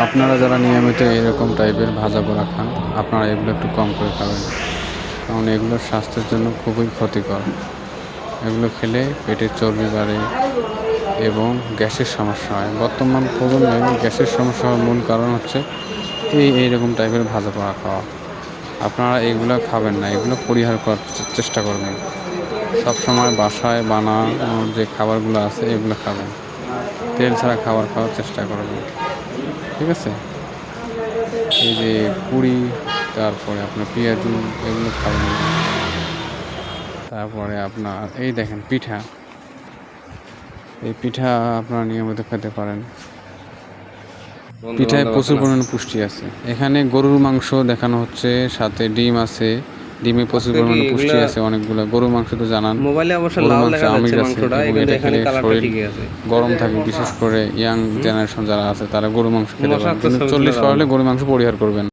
আপনারা যারা নিয়মিত এরকম টাইপের ভাজা পোড়া খান, আপনারা এগুলো একটু কম করে খাবেন, কারণ এগুলো স্বাস্থ্যের জন্য খুবই ক্ষতিকর। এগুলো খেলে পেটের চর্বি বাড়ে এবং গ্যাসের সমস্যা হয়। বর্তমান প্রজন্মে গ্যাসের সমস্যা হওয়ার মূল কারণ হচ্ছে এইরকম টাইপের ভাজা পোড়া খাওয়া। আপনারা এগুলো খাবেন না, এগুলো পরিহার করার চেষ্টা করবেন। সবসময় বাসায় বানানোর যে খাবারগুলো আছে এগুলো খাবেন, তেল ছাড়া খাবার খাওয়ার চেষ্টা করবেন, ঠিক আছে? এই যে পুরি, তারপরে আপনার পেঁয়াজু, এগুলো খাবেন না। তারপরে আপনার এই দেখেন পিঠা, এই পিঠা আপনারা নিয়মিত খেতে পারেন। পিঠায় প্রচুর পরিমাণে পুষ্টি আছে। এখানে গরুর মাংস দেখানো হচ্ছে, সাথে ডিম আছে। ডিমে প্রচুর পরিমাণে পুষ্টি আছে অনেকগুলো। গরুর মাংস তো জানান, মোবাইলে অবশ্য গরুর লাল মাংসে দেখা আমিষ যাচ্ছে আছে মাংসটা, এবং কিন্তু এটা এখানে খেলে কালারটা শরীর ঠিকই আছে। গরম থাকে। বিশেষ করে ইয়াং জেনারেশন যারা আছে তারা গরু মাংস খেতে মশা পারে, তো কিন্তু ছবি 40 তুলে পার দাও হলে না। গরু মাংস পরিহার করবেন।